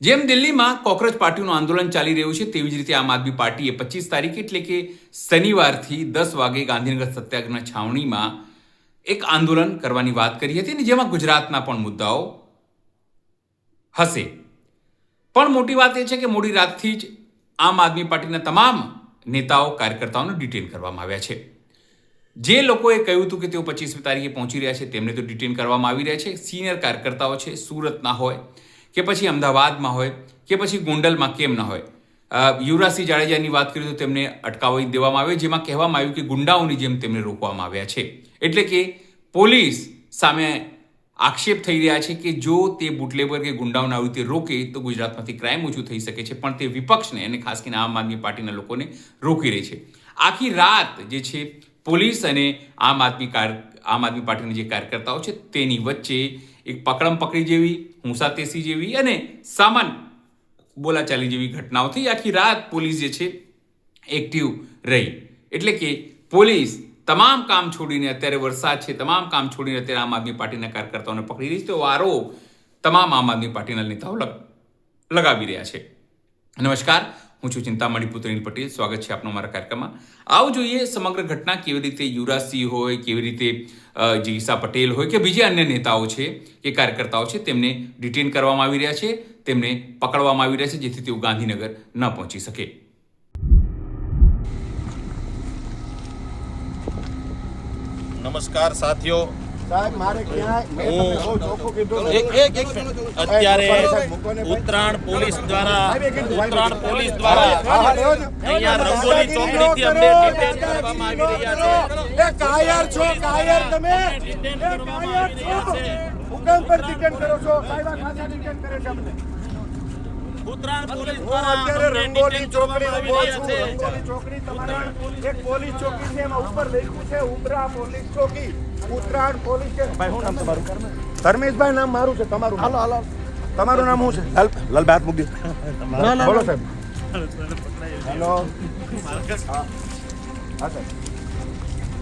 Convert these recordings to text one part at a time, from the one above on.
જેમ દિલ્હીમાં કોકરોચ પાર્ટીનું આંદોલન ચાલી રહ્યું છે તેવી જ રીતે આમ આદમી પાર્ટીએ 25 તારીખ એટલે કે શનિવારથી 10 વાગે ગાંધીનગર સત્યાગ્રહ છાવણીમાં એક આંદોલન કરવાની વાત કરી હતી અને જેમાં ગુજરાતના પણ મુદ્દાઓ હશે. પણ મોટી વાત એ છે કે મોડી રાતથી જ આમ આદમી પાર્ટીના તમામ નેતાઓ કાર્યકર્તાઓને ડિટેન કરવામાં આવ્યા છે. જે લોકોએ કહ્યું હતું કે તેઓ 25મી તારીખે પહોંચી રહ્યા છે તેમને તો ડિટેન કરવામાં આવી રહ્યા છે. સિનિયર કાર્યકર્તાઓ છે, સુરતના હોય કે પછી અમદાવાદમાં હોય કે પછી ગોંડલમાં કેમ ન હોય. યુવરાજસિંહ જાડેજાની વાત કરીએ તો તેમને અટકાવી દેવામાં આવ્યો, જેમાં કહેવામાં આવ્યું કે ગુંડાઓની જેમ તેમને રોકવામાં આવ્યા છે. એટલે કે પોલીસ સામે આક્ષેપ થઈ રહ્યા છે કે જો તે બુટલેગર કે ગુંડાઓને આવી રીતે રોકે તો ગુજરાતમાંથી ક્રાઇમ ઓછું થઈ શકે છે, પણ તે વિપક્ષને અને ખાસ કરીને આમ આદમી પાર્ટીના લોકોને રોકી રહી છે. આખી રાત જે છે પોલીસ અને આમ આદમી પાર્ટીના જે કાર્યકર્તાઓ છે તેની વચ્ચે એક પકડમ પકડી જેવી, હુંસાતેસી જેવી અને સામાન બોલાચાલી જેવી ઘટનાઓ થઈ. આખી રાત પોલીસ જે છે એક્ટિવ રહી. એટલે કે પોલીસ તમામ કામ છોડીને, અત્યારે વરસાદ છે, તમામ કામ છોડીને અત્યારે આમ આદમી પાર્ટીના કાર્યકર્તાઓને પકડી રહી છે. તો આરોપ તમામ આમ આદમી પાર્ટીના નેતાઓ લગાવી રહ્યા છે. નમસ્કાર, હું છું ચિંતામણી પુત્રીની પટેલ. સ્વાગત છે આપનો મારા કાર્યક્રમમાં. આવો જોઈએ સમગ્ર ઘટના કેવી રીતે યુવરાજસિંહ હોય, કેવી રીતે જીગીસા પટેલ હોય કે બીજા અન્ય નેતાઓ છે કે કાર્યકર્તાઓ છે તેમને ડિટેન કરવામાં આવી રહ્યા છે, તેમને પકડવામાં આવી રહ્યા છે જેથી તેઓ ગાંધીનગર ન પહોંચી શકે. નમસ્કાર સાથીઓ, અત્યારે ઉત્તરાયણ પોલીસ દ્વારા અહીંયા રંગોલી ચોકડીથી અમને ડિટેન કરવામાં આવી રહ્યા છે. કાયર છો, કાયર તમે હુકમ પર ડિટેન કરો છો. સાહેબ આ ખાસા ડિટેન કરે છે અમને. ઉત્તરાયણ પોલીસ હું દ્વારા અત્યારે રંગોલી ચોકડી ઉભો છું. રંગોલી ચોકડી તમારા એક પોલીસ ચોકી છે, એમાં ઉપર લખ્યું છે ઉમરા પોલીસ ચોકી, ઉત્તરાયણ પોલીસ છે. ભાઈ શું નામ તમારું? ધર્મેશભાઈ નામ મારું છે. તમારું? હાલો હાલો, તમારું નામ શું છે? લાલ હાથ મૂકી બોલો સાહેબ. હેલો, હા સાહેબ.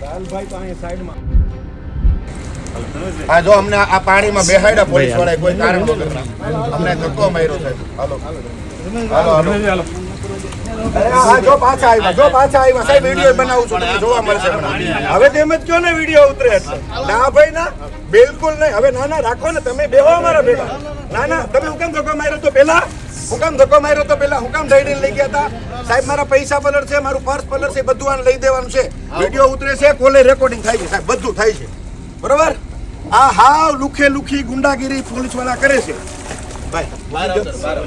લાલભાઈ તો અહીંયા સાઈડમાં. હા, જો અમને આ પાણીમાં બેહાડ્યા પોલીસ વાળાએ કોઈ કારણ વગર. અમને ધક્કો માર્યો સાહેબ. હાલો હાલો હાલો. હા, જો પાછા આવ્યા સાહેબ. વિડીયો બનાવું છું, તમને જોવા મળશે. હવે તેમ જ કયો ને વિડીયો ઉતરે એટલે. ના ભાઈ ના, બિલકુલ નહીં. હવે ના રાખો ને, તમે બેહો અમારા ભેગા. ના તમે હુકમ ધક્કો માર્યો તો પેલા, હુકમ દઈને લઈ ગયા હતા સાહેબ. મારા પૈસા પલર છે, મારું પર્સ પલર છે, બધું આને લઈ દેવાનું છે. વિડીયો ઉતરે છે, કોલે રેકોર્ડિંગ થાય છે સાહેબ, બધું થાય છે. બરોબર? આ હાવ લુખી ગુંડાગીરી પોલીસ વાળા કરે છે ભાઈ.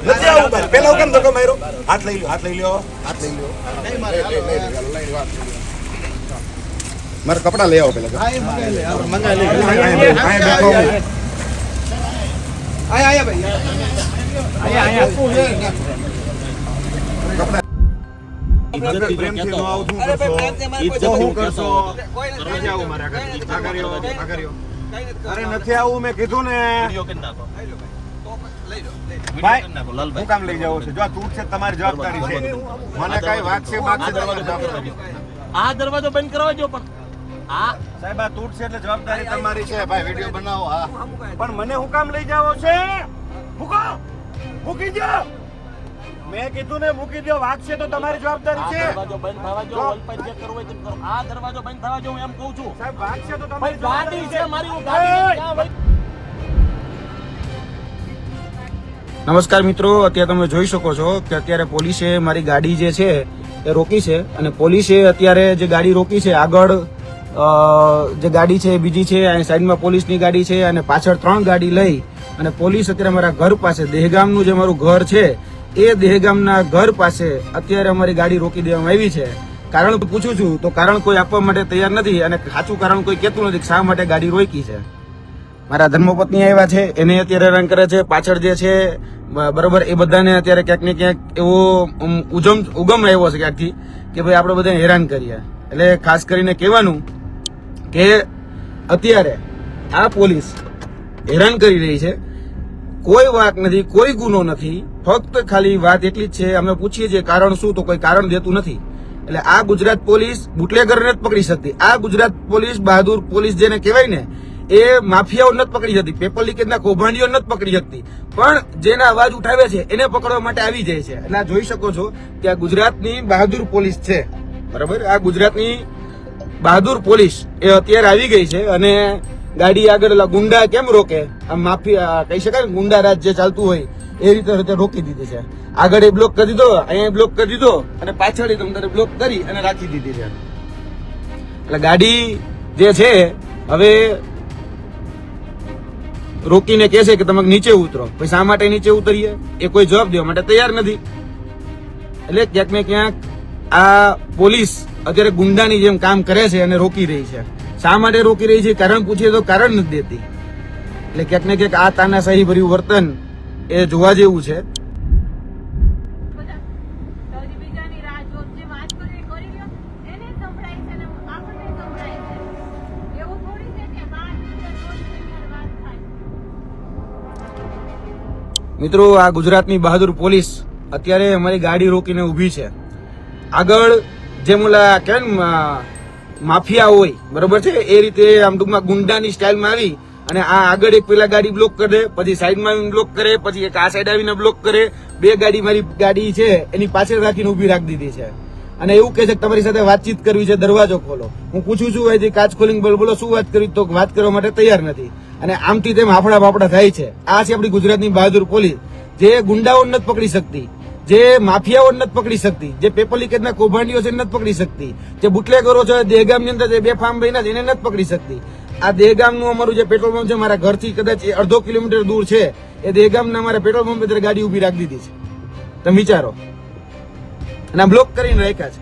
નથી આવું ભાઈ. પેલા હુકમ ધક્કો માર્યો. હાથ લઈ લ્યો. મારા કપડા લઈ આવો પેલા. અરે નથી આવું, મેં કીધું ને. હું કામ લઈ જાવ છે? જો તૂટ છે તમારી જવાબદારી છે. મને કઈ વાત છે આ દરવાજો બંધ કરવા જો. પણ આ સાહેબ આ તૂટ છે એટલે જવાબદારી તમારી છે ભાઈ. વિડીયો બનાવો. હા, પણ મને હું કામ લઈ જાવો છે? મૂકી દો. મેં કીધું ને મૂકી દો. વાત છે તો તમારી જવાબદારી છે. દરવાજો બંધ થવા જો. વોલપાઈ ચેક કરવો હોય તો કરો. આ દરવાજો બંધ થવા જો, હું એમ કહું છું સાહેબ. વાત છે તો તમારી ગાડી છે મારી. હું ગાડી. નમસ્કાર મિત્રો, અત્યારે તમે જોઈ શકો છો કે અત્યારે પોલીસે મારી ગાડી જે છે એ રોકી છે અને પોલીસે અત્યારે જે ગાડી રોકી છે આગળ જે ગાડી છે બીજી છે, અહીં સાઈડમાં પોલીસની ગાડી છે અને પાછળ 3 ગાડી લઈ અને પોલીસ અત્યારે મારા ઘર પાસે, દહેગામનું જે મારું ઘર છે એ દહેગામના ઘર પાસે અત્યારે અમારી ગાડી રોકી દેવામાં આવી છે. કારણ પૂછું છું તો કારણ કોઈ આપવા માટે તૈયાર નથી અને સાચું કારણ કોઈ કહેતું નથી કે શા માટે ગાડી રોકી છે. મારા ધર્મપત્ની આવ્યા છે, એને અત્યારે હેરાન કરે છે. પાછળ જે છે બરોબર, એ બધાને અત્યારે ક્યાંક ને ક્યાંક એવો ઉગમ આવ્યો છે ક્યાંકથી કે ભાઈ આપણે બધાને હેરાન કરીએ. એટલે ખાસ કરીને કહેવાનું કે અત્યારે આ પોલીસ હેરાન કરી રહી છે. કોઈ વાત નથી, કોઈ ગુનો નથી, ફક્ત ખાલી વાત એટલી જ છે. અમે પૂછીએ છીએ કારણ શું, તો કોઈ કારણ દેતું નથી. એટલે આ ગુજરાત પોલીસ બુટલેગરને જ પકડી શકતી. આ ગુજરાત પોલીસ બહાદુર પોલીસ જેને કહેવાય ને, એ માફિયાઓ નથી પકડી શકતી, પેપર લીકેજના કૌભાંડીઓ નથી પકડી શકતી, પણ જેના અવાજ ઉઠાવે છે એને પકડવા માટે આવી જાય છે. એટલે આ જોઈ શકો છો કે આ ગુજરાતની બહાદુર પોલીસ છે, બરાબર. આ ગુજરાતની બહાદુર પોલીસ એ અત્યારે આવી ગઈ છે અને ગાડી આગળ ગુંડા કેમ રોકે, આ માફિયા કહી શકાય ને, ગુંડા રાજ જે ચાલતું હોય એ રીતે રોકી દીધી છે. આગળ એ બ્લોક કરી દીધો, અહીંયા બ્લોક કરી દીધો અને પાછળ તમને બ્લોક કરી અને રાખી દીધી છે. એટલે ગાડી જે છે હવે રોકીને કહે છે કે તમે નીચે ઉતરો. પછી શા માટે નીચે ઉતરીએ એ કોઈ જવાબ દેવા માટે તૈયાર નથી. એટલે ક્યાંક ને ક્યાંક આ પોલીસ અત્યારે ગુંડાની જેમ કામ કરે છે અને રોકી રહી છે. શા માટે રોકી રહી છે કારણ પૂછીએ તો કારણ નથી દેતી. એટલે ક્યાંક ને ક્યાંક આ તાનાશાહી ભર્યું વર્તન એ જોવા જેવું છે. મિત્રો, આ ગુજરાતની બહાદુર પોલીસ અત્યારે અમારી ગાડી રોકીને ઊભી છે. આગળ જેમ ઓલા કેમ માફિયા હોય, બરોબર છે, એ રીતે આમ ટૂંકમાં ગુંડાની સ્ટાઇલમાં આવી અને આ આગળ એક પેલા ગાડી બ્લોક કરી દે, પછી સાઈડમાં આવીને બ્લોક કરે, પછી એક આ સાઈડ આવીને બ્લોક કરે. બે ગાડી મારી ગાડી છે એની પાછળ રાખીને ઊભી રાખી દીધી છે અને એવું કહે છે કે તમારી સાથે વાતચીત કરવી છે, દરવાજો ખોલો. હું પૂછું છું અહીંથી કાચ ખોલીને બોલો શું વાત કરવી, તો વાત કરવા માટે તૈયાર નથી. અને આમથી તેમ હાફડા બાફડા થાય છે. આ છે આપણી ગુજરાતની બહાદુર પોલીસ, જે ગુંડાઓ નથી પકડી શકતી, જે માફિયાઓ નથી પકડી શકતી, જે પેપર લીકેજના કૌભાંડીઓ છે નથી પકડી શકતી, જે બુટલેગરો છે દહેગામની અંદર જે બે ફાર્મ બન્યા છે એને નથી પકડી શકતી. આ દહેગામનું અમારું જે પેટ્રોલ પંપ છે મારા ઘરથી કદાચ 1.5 કિલોમીટર દૂર છે, એ દહેગામના અમારા પેટ્રોલ પંપ પર ગાડી ઉભી રાખી દીધી છે. તમે વિચારો. અને આ બ્લોક કરીને રાખ્યા છે.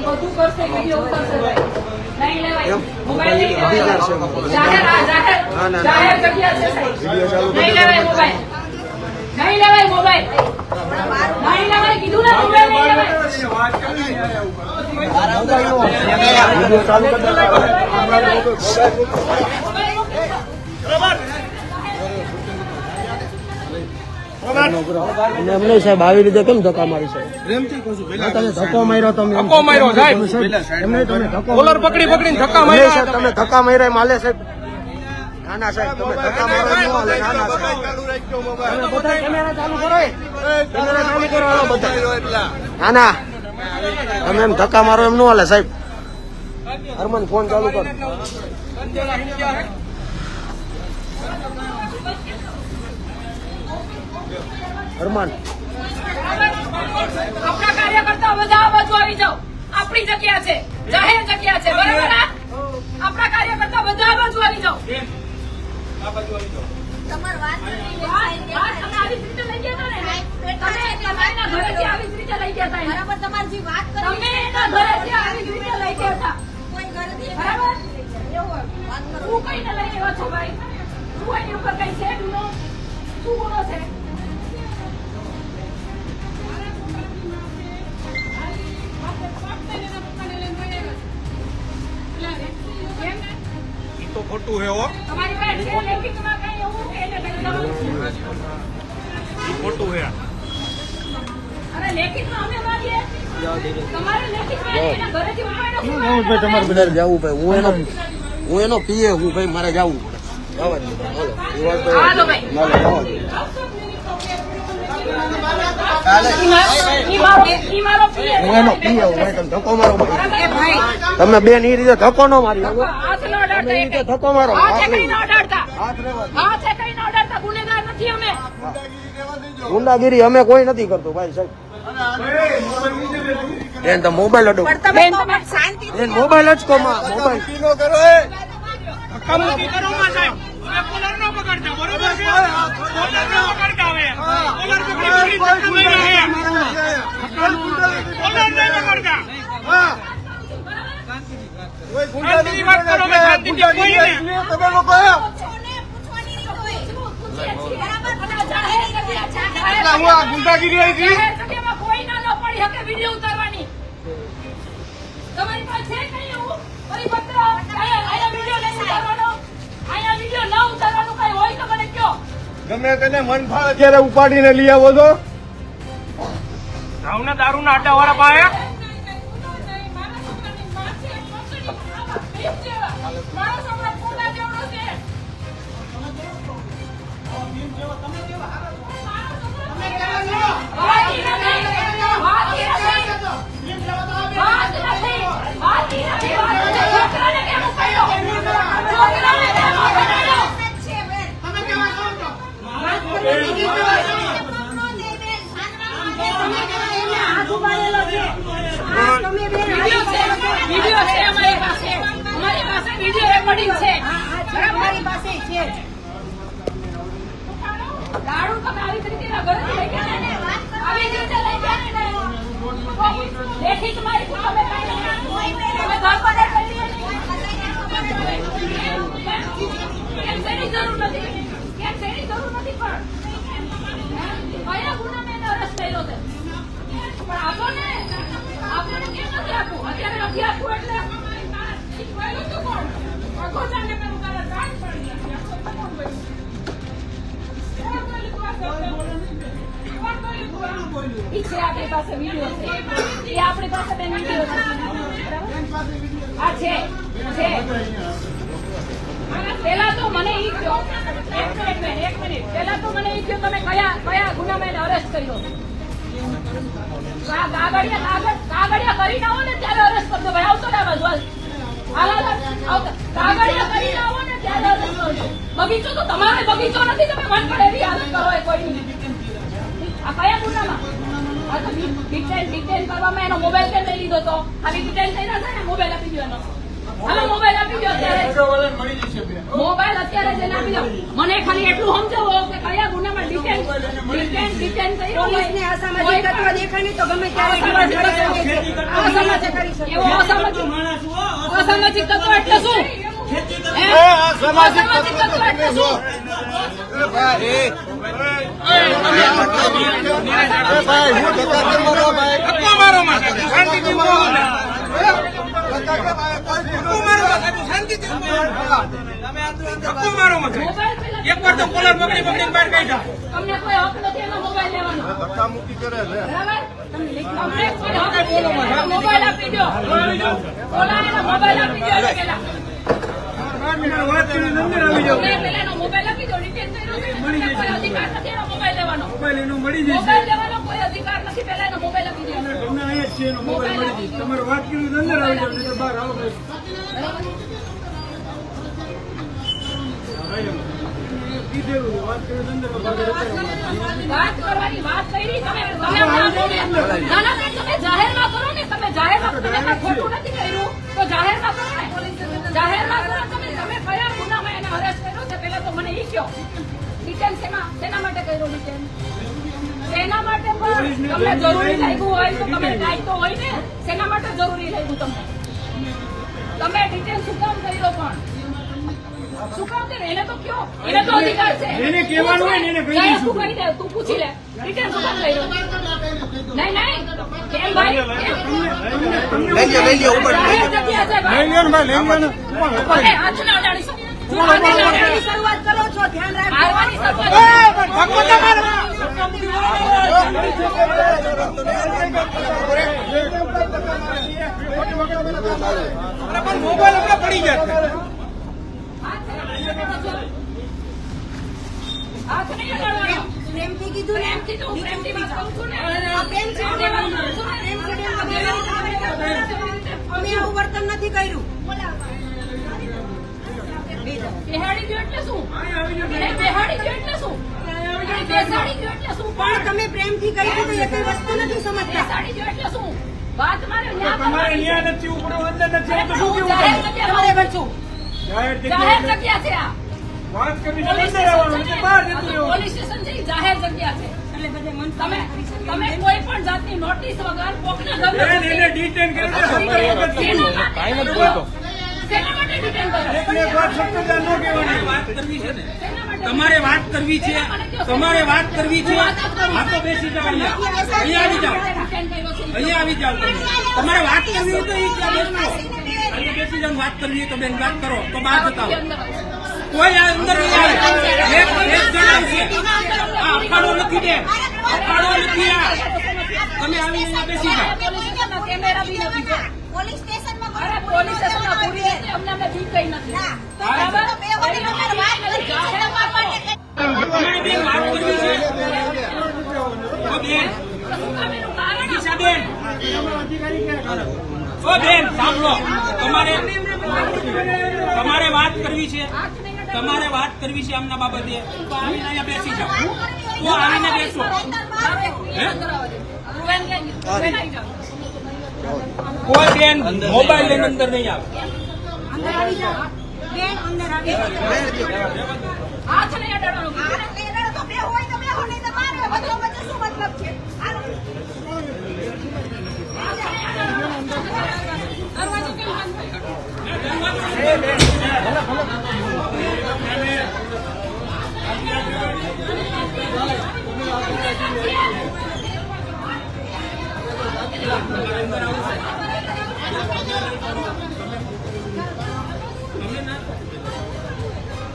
બધું કરશે, વિડિયો ઉતારશે ભાઈ. નહીં લેવાય મોબાઈલ નહીં લેવાય. જાહેર જગ્યા છે સાહેબ. નહીં લેવાય મોબાઈલ. નહીં લેવાય મોબાઈલ. નહીં લેવાય કીધું ને, મોબાઈલ નહીં લેવાય. એમને સાહેબ આવી રીતે કેમ ધક્કા મારી છે? ધક્કો માર્યો તમે, ધક્કો માર્યો સાહેબ. એમને તમે કોલર પકડીને ધક્કા માર્યા, તમે ધક્કા માર્યા માલે સાહેબ. નાના સાહેબ તમે ધક્કા મારો ન હાલે. નાના સાહેબ બધા કેમેરા ચાલુ કરો, કેમેરા ચાલુ કરો હાલો બધા. નાના તમે એમ ધક્કા મારો એમ ન હાલે સાહેબ. હરમન ફોન ચાલુ કર. હરમાન આપણા કાર્યકર્તા બધા આ બાજુ આવી જાઓ. આપણી જગ્યા છે, જાહેર જગ્યા છે, બરાબર? આપણા કાર્યકર્તા બધા આ બાજુ આવી જાઓ. તમારી વાત તમે આવી રીતે લઈ ગયા હતા ને, તમે તમારા ઘરેથી આવી રીતે લઈ ગયા હતા. બરાબર, તમારી જે વાત કરી તમે એના ઘરેથી આવી રીતે લઈ ગયા હતા. કોઈ ઘરેથી બરાબર એવું વાત કરો. શું કઈને લઈ આવ્યા છો ભાઈ? શું એની ઉપર કઈ છે ગુનો? શું ગુનો છે? તો ખોટું હે હો, તમારી પાસે છે લેખિતમાં કઈ એવું કે એને ખોટું હે. અરે લેખિતમાં અમે માંગીએ. તમારે લેખિતમાં એના ઘરેથી ઉપાડો. તમારે બધા જવું ભાઈ. હું એનો પીએ હું ભાઈ, મારે જવું પડે. હાલો ભાઈ. ધક્કો મારો તમે બેન એ રીતે ધક્કો ન મારી, ધક્કો મારો. ગુંડાગીરી અમે કોઈ નથી કરતો ભાઈ સાહેબ. બેન તો મોબાઈલ અડો, મોબાઈલ જ કો મોબાઈલ કોઈ ના પડી શકે વિડીયો ઉતારવાની. તમારી પાસે છે કઈ એવું પરિપત્ર? આયા વિડીયો નહીં ઉતારવાનો, આયા વિડીયો ન ઉતારવાનું કઈ હોય તો મને કયો. ગમે તેને મન ફાળે ત્યારે ઉપાડીને લઈ આવો છો. દારૂના આડા વાળા પાસે ભીમ જેવા. માણસ હમણાં પોતા જેવડો છે. વાતી નથી. છોકરાને કેમ ઉપાડ્યો? છોકરાને કેમ ઉપાડ્યો? વિડિયો છે અમારી પાસે. અમારી પાસે વિડિયો રેકોર્ડિંગ છે. અમારી પાસે છે. દારૂ તમે આવી રીતે ઘરેથી લઈ ગયા ને? આવી રીતે લઈ ગયા ને? લેખિત મારી તમે કાંઈ નહીં. તમે ઘર પર કરી કેમ તેની જરૂર નથી? કેમ તેની જરૂર નથી? પણ કયા ગુનામાં એને અરેસ્ટ કર્યો છે? પણ આપો ને. આપણને કેમ નથી આપવું? અત્યારે નથી આપવું એટલે પહેલું તો કોણ? અગોચાને પેલું તારા જાણ પડી ગયા. કોણ બોલ્યું? ઈ છે આપણી પાસે વિડિયો છે. એ આપણી પાસે બેન વિડિયો છે. આ છે. પેલા તો મને ઈ કહો. એક મિનિટ. પેલા તો મને ઈ કહો તમે કયા ગુનામાં એને અરેસ્ટ કર્યો? કાગળિયા કરીને આવો ને ત્યારે અરેસ્ટ કરજો ભાઈ. આવતો ને આ બાજુ કાગળિયા કરીને આવો ને ત્યારે અરેસ્ટ કરજો. બગીચો તો તમારે બગીચો નથી. તમે મન પર એવી હાલત કરો કોઈ. આ કયા ગુનામાં? આ તો ડિટેન કરવામાં એનો મોબાઈલ કેમ લઈ લીધો તો? આવી ડિટેન થઈ ના થાય ને? મોબાઈલ આપી દો એનો. હવે મોબાઈલ આપી દો અત્યારે. મોબાઈલ અત્યારે જ આપી દો. મને ખાલી એટલું સમજાવો કે કયા ગુનામાં ડિટેન કર્યો. પોલીસને અસામાજિક તત્વ દેખાય ને તો ગમે ત્યારે એવો અસામાજિક તત્વ એટલે શું? અસામાજિક તત્વ એટલે શું? એકવાર તો કોલર પકડીને બહાર કાઢ્યા. તમને કોઈ હક નથી એનો મોબાઈલ લેવાનો. બરાબર? મોબાઈલ આપી દો. ઓલાનો મોબાઈલ આપી દો પેલા. પેલા એનો મોબાઈલ આપી દો. ડિટેન કર્યો છે. તમને કોઈ અધિકાર નથી એનો મોબાઈલ લેવાનો. મોબાઈલ લેવાનો કોઈ અધિકાર નથી. પેલા એનો મોબાઈલ આપી દો. તમારે વાત કરી અંદર આવી જાવ નહીં તો બહાર આવો. વાત કરવાની વાત કરી તમે જાહેરમાં કરો ને. તમે જાહેરમાં તમે ખોટું નથી કર્યું તો જાહેરમાં કરો ને. જાહેરમાં કરો. તમે કયા ગુનામાં એને અરેસ્ટ કર્યો છે પેલા તો મને ઈ કહો. ડિટેન શેના માટે કર્યો? ડિટેન શેના માટે? પણ તમને જરૂરી લાગ્યું હોય તો તમે કાયદો હોય ને. શેના માટે જરૂરી લાગ્યું તમને? તમે ડિટેન શું કામ કર્યો? પણ શું કામ કરે? એને તો કયો. એને તો અધિકાર છે. એને કહેવાનું હોય ને એને કહી દઈશું. તું કહી દે. તું પૂછી લે. રિટર્ન શું કામ કર્યો? નહીં કેમ ભાઈ? લઈ લ્યો ઉપર લઈ લ્યો ને ભાઈ. લઈ લ્યો ને. ઓકે હાથ ના અડાડીશું. શરૂઆત કરો છો. ધ્યાન રાખો. મારવાની શરૂઆત. ધક્કો ના મારો. મોબાઈલ હમણાં પડી ગયા છે. હાથ નહીં અડાડવાનો. પ્રેમથી કીધું ને. પ્રેમથી વાત કરું છું ને. પ્રેમથી વાત કરું છું ને. અમે આવું વર્તન નથી કર્યું. બેહાડી ગયો એટલે શું? બેહાડી ગયો એટલે શું? બેસાડી ગયો એટલે શું? પણ તમે પ્રેમથી કહી દીધું એ કઈ વસ્તુ નથી સમજતા. બેસાડી ગયો એટલે શું? વાત મારે તમારે ન્યાય નથી ઉપડો અંદર નથી તો શું કેવું? જાહેર જગ્યા બરાબર છું. જાહેર જગ્યા છે આ. વાત કરી અંદર આવવાનું છે. બહાર જતું રહેવું. પોલીસ સ્ટેશન છે. જાહેર જગ્યા છે. તમે કોઈ પણ જાતની નોટિસ વગર કોકના ઘરમાં એને ડિટેન કરી દે. શેના માટે ડિટેન કર્યો? એક વાત સત્તાધાર ન કહેવાની. વાત કરવી છે ને. તમારે વાત કરવી છે. તમારે વાત કરવી છે. આ તો બેસી જાવ. અહીંયા આવી જાવ. અહીંયા આવી જાવ. તમારે વાત કરવી હોય તો એ ત્યાં બેસો. અહીંયા બેસી જાવ. વાત કરવી હોય તો બેન વાત કરો. તો બહાર જતા હો. કોઈ અંદર નહીં આવે. એક જણ આવશે. આ અખાડો નથી દે. અખાડો નથી આ. તમે આવી અહીંયા બેસી જાવ. કેમેરા બી નથી. પોલીસ સ્ટેશનમાં પોલીસ સ્ટેશનમાં પૂરી અમને ગઈ નથી. બરાબર? તમારે બેન વાત કરવી છે. ઓ બેન, શું કામ એનું કારણ? દિશાબેન. ઓ બેન, સાંભળો. તમારે વાત કરવી છે. તમારે વાત કરવી છે આમના બાબતે. તો આવીને અહીંયા બેસી જાઓ. તો આવીને બેસો. કોઈ બેન મોબાઈલ લઈને અંદર નહીં આવે. હાથ નહીં અડાડવાનો. દરવાજો કેમ બંધ થયો?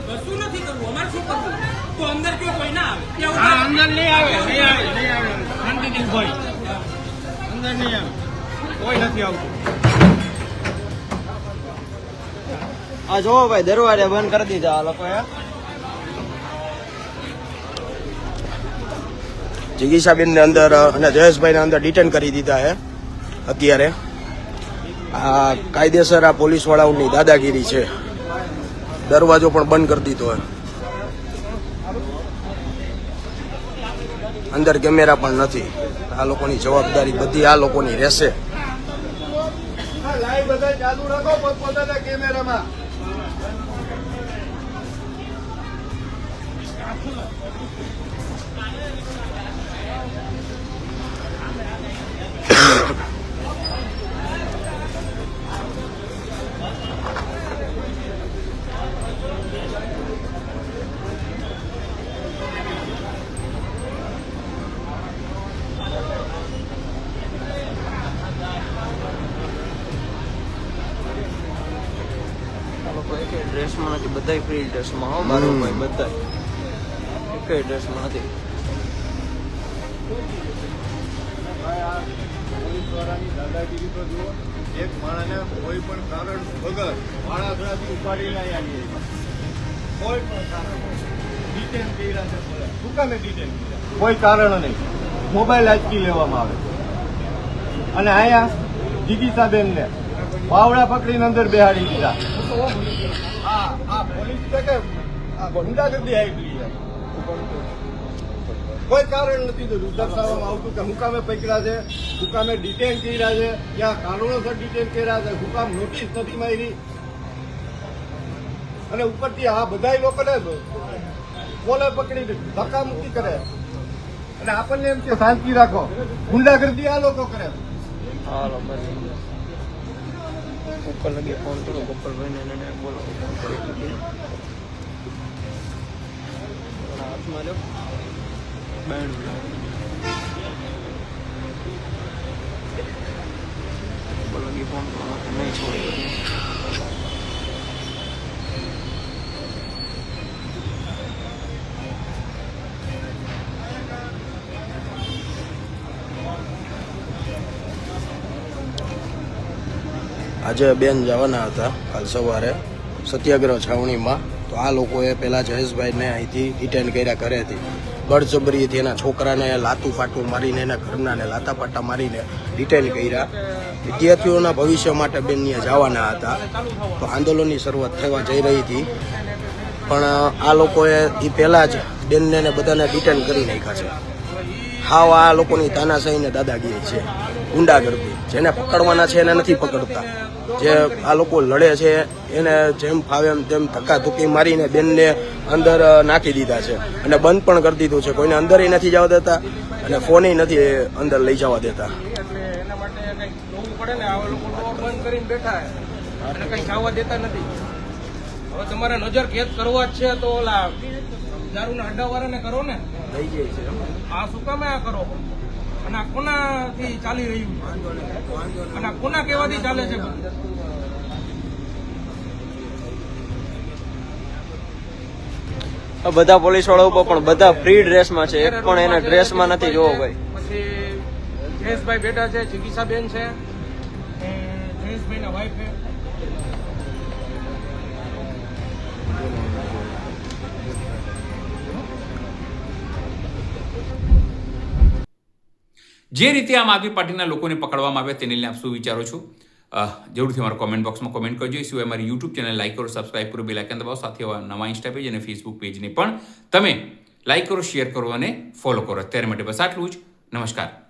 કશું નથી કરવું. અમારે શું કરવું? તો અંદર કયો કોઈ ના આવે. ત્યાં હા, ઉભા. અંદર નહીં આવે શાંતિથી ભાઈ અંદર નહીં આવે કોઈ નથી આવતું. આ જોવો ભાઈ દરવાજા બંધ કરી દીધા આ લોકોએ. જિગીશાબેન ને અંદર અને જયેશભાઈ ને અંદર ડિટેન કરી દીધા છે અત્યારે. આ કાયદેસર આ પોલીસ વાળાઓની દાદાગીરી છે. દરવાજો પણ બંધ કરી દીધો છે. અંદર કેમેરા પણ નથી. આ લોકોની જવાબદારી બધી આ લોકોની રહેશે. લાઈવ બધા ચાલુ રાખો પોતપોતાના કેમેરામાં. ડ્રેસમાં નથી, બધા ફ્રી ડ્રેસમાં હો મારો ભાઈ, બધા એક ડ્રેસમાં નથી. પોલીસ વાળાની દાદાગીરી તો જુઓ. એક માણસને કોઈ પણ કારણ વગર વાળાથી ઉપાડી લઈ આવીએ. કોઈ પણ કારણ ડિટેન કર્યા છે. શું કામે ડિટેન કર્યા? કોઈ કારણ નહીં. મોબાઈલ આજકી લેવામાં આવે અને અહીંયા જિગીશાબેનને પાવડા પકડીને અંદર બેહાડી દીધા. આ પોલીસ છે કે આ ગુંડાગર્દી આવી ગઈ છે. કોઈ કારણ નથી દર્શાવવામાં આવતું કે હું કામે પકડ્યા છે, હું કામે ડિટેન કર્યા છે, ક્યાં કારણોસર ડિટેન કર્યા છે, હું કામ નોટિસ નથી મારી. અને ઉપરથી આ બધા લોકોને કોલર પકડી ધક્કામુક્કી કરે અને આપણને એમ કે શાંતિ રાખો. ગુંડાગર્દી આ લોકો કરે. હાલો બસ ઉપર લગી ફોન કરો ગોપાલભાઈને એને બોલો ફોન કરી હાથમાં લો બેન્ડ ઉપર લગી ફોન કરો નહીં છોડી. આજે બેન જવાના હતા કાલ સવારે સત્યાગ્રહ છાવણીમાં. તો આ લોકોએ પેલા જયેશભાઈને અહીંથી ડિટેન કર્યા ઘરેથી બળજબરીથી એના છોકરાને લાતું ફાટું મારીને એના ઘરનાને લાતા પાટા મારીને ડિટેન કર્યા. વિદ્યાર્થીઓના ભવિષ્ય માટે બેન ત્યાં જવાના હતા. તો આંદોલનની શરૂઆત થવા જઈ રહી હતી પણ આ લોકોએ એ પહેલાં જ બેનને ને બધાને ડિટેન કરી નાખ્યા છે. હાવ આ લોકોની તાનાશાહી ને દાદાગીરી છે, ગુંડાગર્દી. જેને પકડવાના છે એને નથી પકડતા. જે આ લોકો લડે છે એને જેમ ફાવે એમ તેમ ધક્કાધુક્કી મારીને બેનને અંદર નાખી દીધા છે અને બંધ પણ કરી દીધું છે. કોઈને અંદર નથી જવા દેતા અને ફોન નથી અંદર લઈ જવા દેતા. એના માટે કંઈક જોવું પડે ને. આ લોકો ડોર બંધ કરીને બેઠા એટલે કંઈ જવા દેતા નથી. હવે તમારે નજર કેદ કરવા જ છે તો ઓલા દારૂના અડ્ડાવાળાને કરો ને. લઈ જાય છે આ શું કામે આ કરો? અને આ કોનાથી ચાલી રહ્યું છે? અને આ કોના કહેવાથી ચાલે છે? બધા પોલીસ વાળા ઉપર પણ બધા ફ્રી ડ્રેસમાં છે. એક પણ એના ડ્રેસમાં નથી. જોવો ભાઈ પછી જયેશભાઈ બેઠા છે, જિગીશાબેન છે, જયેશભાઈના વાઈફ છે. જે રીતે આમ આદમી પાર્ટીના લોકોને પકડવામાં આવ્યા તેને લઈને આપ શું વિચારો છો? જરૂરથી અમારા કોમેન્ટ બોક્સમાં કોમેન્ટ કરજો. એ સિવાય અમારી યુટ્યુબ ચેનલ લાઈક કરો, સબસ્ક્રાઇબ કરો, બેલ આઇકન દબાવો. સાથે નવા ઇન્સ્ટા પેજ અને ફેસબુક પેજને પણ તમે લાઈક કરો, શેર કરો અને ફોલો કરો. અત્યારે માટે બસ આટલું જ. નમસ્કાર.